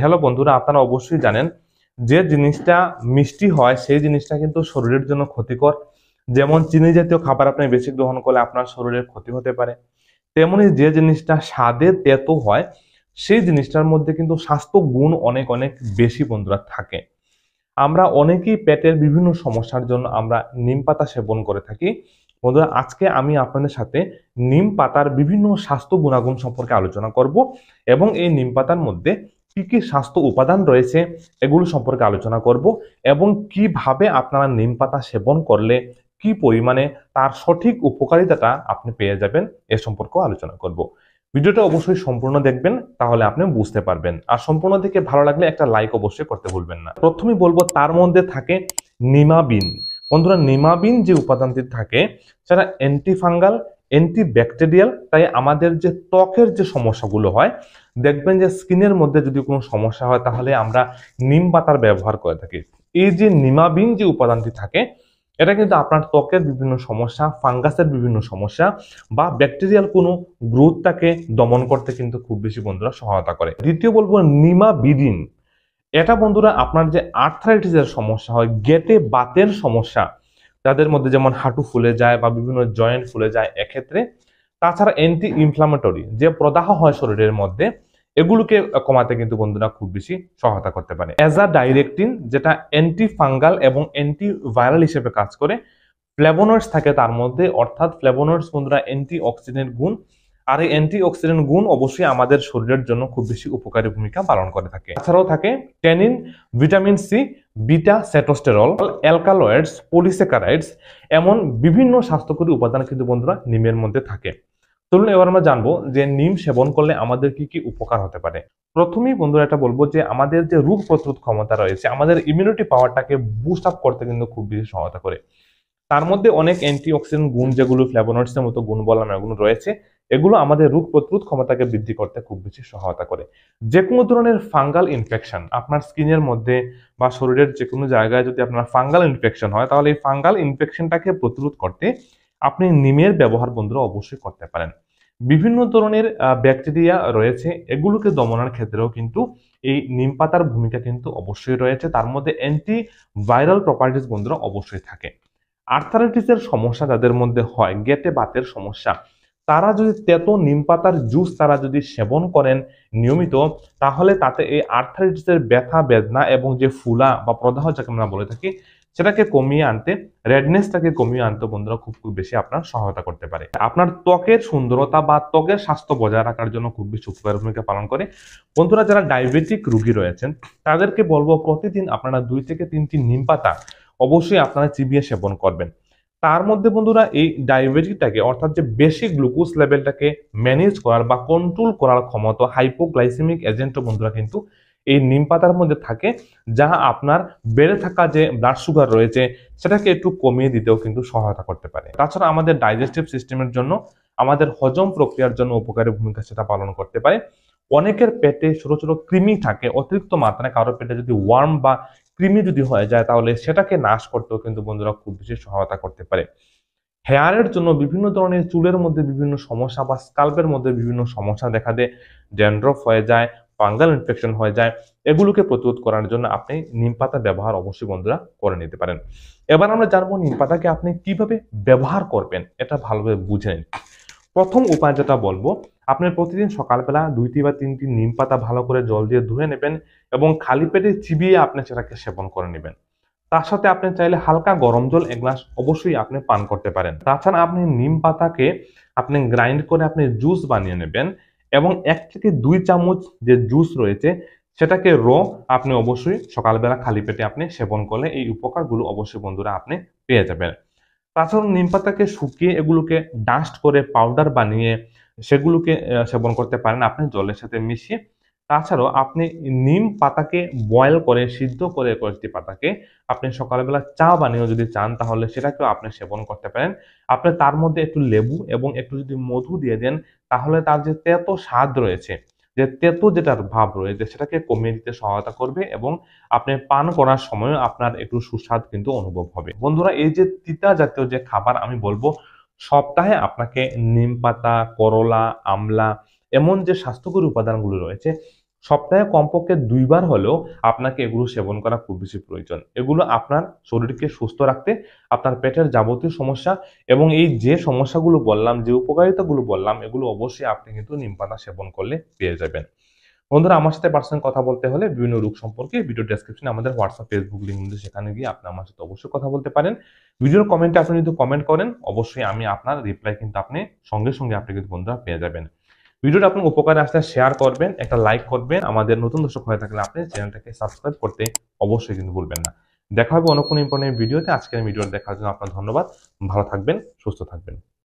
Hello বন্ধুরা, আপনারা অবশ্যই জানেন যে জিনিসটা মিষ্টি হয় সেই জিনিসটা কিন্তু শরীরের জন্য ক্ষতিকর। যেমন চিনি জাতীয় খাবার আপনি বেশি গ্রহণ করলে আপনার শরীরের ক্ষতি হতে পারে, তেমনি যে জিনিসটা স্বাদে তেতো হয় সেই জিনিসটার মধ্যে কিন্তু স্বাস্থ্য গুণ অনেক অনেক বেশি বন্ধুরা থাকে। আমরা অনেকেই পেটের বিভিন্ন সমস্যার জন্য আমরা নিম পাতা সেবন করে থাকি। বন্ধুরা, আজকে আমি আপনাদের সাথে নিম পাতার বিভিন্ন স্বাস্থ্য গুণাগুণ সম্পর্কে আলোচনা করব এবং এই নিম পাতার মধ্যে কি কি স্বাস্থ্য উপাদান রয়েছে এগুলো সম্পর্কে আলোচনা করব এবং কিভাবে আপনারা নিম পাতা সেবন করলে কি পরিমাণে তার সঠিক উপকারিতাটা আপনি পেয়ে যাবেন এ সম্পর্কেও আলোচনা করব। ভিডিওটা অবশ্যই সম্পূর্ণ দেখবেন, তাহলে আপনি বুঝতে পারবেন। আর সম্পূর্ণ দেখে ভালো লাগলে একটা লাইক অবশ্যই করতে ভুলবেন না। প্রথমেই বলবো তার মধ্যে থাকে নিমাবিন। বন্ধুরা, নিমাবিন যে উপাদানটি থাকে সেটা অ্যান্টিফাঙ্গাল, অ্যান্টিব্যাকটেরিয়াল। তাই আমাদের যে ত্বকের যে সমস্যাগুলো হয়, দেখবেন যে স্কিনের মধ্যে যদি কোনো সমস্যা হয় তাহলে আমরা নিম পাতার ব্যবহার করে থাকি। এই যে নিমাবিন যে উপাদানটি থাকে এটা কিন্তু আপনার ত্বকের বিভিন্ন সমস্যা, ফাঙ্গাসের বিভিন্ন সমস্যা বা ব্যাকটেরিয়াল কোনো গ্রোথটাকে দমন করতে কিন্তু খুব বেশি বন্ধুরা সহায়তা করে। দ্বিতীয় বলবো নিমাবিডিন। এটা বন্ধুরা আপনার যে আর্থ্রাইটিসের সমস্যা হয়, গেটে বাতের সমস্যা, যাদের মধ্যে যেমন হাঁটু ফুলে যায় বা বিভিন্ন জয়েন্ট ফুলে যায় এক্ষেত্রে, তাছাড়া অ্যান্টি ইনফ্লামেটরি যে প্রদাহ হয় শরীরের মধ্যে, এগুলোকে কমাতে কিন্তু বন্ধুরা খুব বেশি সহায়তা করতে পারে। অ্যাজাডাইরেকটিন যেটা অ্যান্টি ফাঙ্গাল এবং অ্যান্টি ভাইরাল হিসেবে কাজ করে। ফ্লেভোনয়েডস থাকে তার মধ্যে, অর্থাৎ ফ্লেভোনয়েডস বন্ধুরা অ্যান্টি অক্সিডেন্ট গুণ। আর এই অ্যান্টি অক্সিডেন্ট গুণ অবশ্যই আমাদের শরীরের জন্য খুব বেশি উপকারী ভূমিকা পালন করে থাকে। এছাড়াও থাকে tannin, vitamin C, beta sitosterol, alkaloids, polysaccharides, এমন বিভিন্ন স্বাস্থ্যকরী উপাদান কিন্তু বন্ধুরা নিমের মধ্যে থাকে। চলুন এবার আমরা জানবো যে নিম সেবন করলে আমাদের কি কি উপকার হতে পারে। প্রথমেই বন্ধুরা এটা বলবো যে আমাদের যে রোগ প্রতিরোধ ক্ষমতা রয়েছে, আমাদের ইমিউনিটি পাওয়ারটাকে বুস্ট আপ করতে কিন্তু খুব বেশি সহায়তা করে। তার মধ্যে অনেক অ্যান্টিঅক্সিডেন্ট গুণ, যেগুলো ফ্ল্যাভোনয়েডস এর মতো গুণ বললাম, এগুলো রয়েছে। এগুলো আমাদের রোগ প্রতিরোধ ক্ষমতাকে বৃদ্ধি করতে খুব বেশি সহায়তা করে। যে কোনো ধরনের ফাঙ্গাল ইনফেকশন আপনার স্কিনের মধ্যে বা শরীরের যে কোনো জায়গায় যদি আপনার ফাঙ্গাল ইনফেকশন হয়, তাহলে এই ফাঙ্গাল ইনফেকশনটাকে প্রতিরোধ করতে আপনি নিমের ব্যবহার বন্ধুরা অবশ্যই করতে পারেন। বিভিন্ন ধরনের ব্যাকটেরিয়া রয়েছে, এগুলোকে দমনের ক্ষেত্রেও কিন্তু এই নিম পাতার ভূমিকা কিন্তু অবশ্যই রয়েছে। তার মধ্যে অ্যান্টি ভাইরাল প্রপার্টিস বন্ধুরা অবশ্যই থাকে। আর্থারাইটিসের সমস্যা যাদের মধ্যে হয়, গেটে বাতের সমস্যা, তারা যদি তেতো নিম পাতার জুস তারা যদি সেবন করেন নিয়মিত, তাহলে তাতে এই আর্থারাইটিসের ব্যথা বেদনা এবং যে ফুলা বা প্রদাহ যাকে আমরা বলে থাকি সেটাকে কমিয়ে আনতে, রেডনেসটাকে কমিয়ে আনতে বন্ধুরা খুব খুব বেশি আপনার সহায়তা করতে পারে। আপনার ত্বকের সুন্দরতা বা ত্বকের স্বাস্থ্য বজায় রাখার জন্য খুব বেশি উপকারী ভূমিকা পালন করে। বন্ধুরা, যারা ডায়াবেটিক রোগী রয়েছেন তাদেরকে বলবো প্রতিদিন আপনারা 2 থেকে 3টি নিম পাতা অবশ্যই আপনারা চিবিয়ে সেবন করবেন। তার মধ্যে বন্ধুরা এই ডায়াবেটিসটাকে, অর্থাৎ যে বেশি গ্লুকোজ লেভেলটাকে ম্যানেজ করার বা কন্ট্রোল করার ক্ষমতা, হাইপোগ্লাইসেমিক এজেন্টও বন্ধুরা কিন্তু এই নিম পাতার মধ্যে থাকে, যা আপনার বেড়ে থাকা যে ব্লাড সুগার রয়েছে সেটাকে একটু কমিয়ে দিতেও কিন্তু সহায়তা করতে পারে। তাছাড়া আমাদের ডাইজেস্টিভ সিস্টেমের জন্য, আমাদের হজম প্রক্রিয়ার জন্য উপকারী ভূমিকা সেটা পালন করতে পারে। অনেকের পেটে ছোট ছোট কৃমি থাকে অতিরিক্ত মাত্রায়, কারো পেটে যদি ওয়ার্ম বা কৃমি যদি হয়ে যায় তাহলে সেটাকে নাশ করতেও কিন্তু বন্ধুরা খুব বেশি সহায়তা করতে পারে। হেয়ারের জন্য বিভিন্ন ধরনের চুলের মধ্যে বিভিন্ন সমস্যা বা স্কাল্পের মধ্যে বিভিন্ন সমস্যা দেখা দেয়, ড্যান্ড্রফ হয়ে যায়, ফাঙ্গাল ইনফেকশন হয়ে যায়, এগুলোকে প্রতিরোধ করার জন্য আপনি নিম পাতা ব্যবহার অবশ্যই বন্ধুরা করে নিতে পারেন। এবার আমরা জানবো নিম পাতাকে আপনি কিভাবে ব্যবহার করবেন, এটা ভালোভাবে বুঝে নিন। প্রথম উপায় যেটা বলবো, আপনি প্রতিদিন সকালবেলা 2টি বা 3টি নিম পাতা ভালো করে জল দিয়ে ধুয়ে নেবেন এবং খালি পেটে চিবিয়ে আপনি সেটাকে সেবন করে নেবেন। তার সাথে আপনি চাইলে হালকা গরম জল 1 গ্লাস অবশ্যই আপনি পান করতে পারেন। তাছাড়া আপনি নিম পাতাকে আপনি গ্রাইন্ড করে আপনি জুস বানিয়ে নেবেন এবং 1 থেকে 2 চামচ যে জুস রয়েছে সেটাকে আপনি অবশ্যই সকালবেলা খালি পেটে আপনি সেবন করলে এই উপকারগুলো অবশ্যই বন্ধুরা আপনি পেয়ে যাবেন। তাছাড়া নিম পাতাকে শুকিয়ে এগুলোকে ডাস্ট করে পাউডার বানিয়ে সেগুলোকে সেবন করতে পারেন আপনি জলের সাথে মিশিয়ে। তাছাড়াও আপনি নিম পাতাকে বয়েল করে, সিদ্ধ করে কয়েকটি পাতাকে আপনি সকালবেলা চা বানিয়েও যদি চান তাহলে সেটাকেও আপনি সেবন করতে পারেন। আপনি তার মধ্যে একটু লেবু এবং একটু যদি মধু দিয়ে দেন তাহলে তার যে তেতো স্বাদ রয়েছে, যে তেতো যেটার ভাব রয়েছে সেটাকে কমিয়ে দিতে সহায়তা করবে এবং আপনি পান করার সময় আপনার একটু সুস্বাদ কিন্তু অনুভব হবে। বন্ধুরা, এই যে তিতা জাতীয় যে খাবার আমি বলবো, সপ্তাহে আপনাকে নিম পাতা, করলা, আমলা, এমন যে স্বাস্থ্যকর উপাদানগুলো রয়েছে সপ্তাহে কমপক্ষে 2 বার হলেও আপনাকে এগুলো সেবন করা খুব বেশি প্রয়োজন। এগুলো আপনার শরীরকে সুস্থ রাখতে, আপনার পেটের যাবতীয় সমস্যা এবং এই যে সমস্যাগুলো বললাম, যে উপকারিতাগুলো বললাম, এগুলো অবশ্যই আপনি কিন্তু নিমপাতা সেবন করলে পেয়ে যাবেন। বন্ধুরা, আমার সাথে পার্সোনাল কথা বলতে হলে বিভিন্ন রোগ সম্পর্কে ভিডিও ডেসক্রিপশনে আমাদের হোয়াটসঅ্যাপ, ফেসবুক লিংক রয়েছে, সেখানে গিয়ে আপনি আমার সাথে অবশ্যই কথা বলতে পারেন। ভিডিওর কমেন্টে আপনি যদি কমেন্ট করেন, অবশ্যই আমি আপনার রিপ্লাই কিন্তু আপনি সঙ্গে সঙ্গে আপনি কিন্তু বন্ধুরা পেয়ে যাবেন। ভিডিওটা আপনার উপকারে আসলে শেয়ার করবেন, একটা লাইক করবেন। আমাদের নতুন দর্শক হয়ে থাকলে আপনি চ্যানেলটাকে সাবস্ক্রাইব করতে অবশ্যই কিন্তু ভুলবেন না। দেখা হবে অন্য কোনো ইম্পর্টেন্ট ভিডিওতে। আজকের ভিডিও দেখার জন্য আপনার ধন্যবাদ। ভালো থাকবেন, সুস্থ থাকবেন।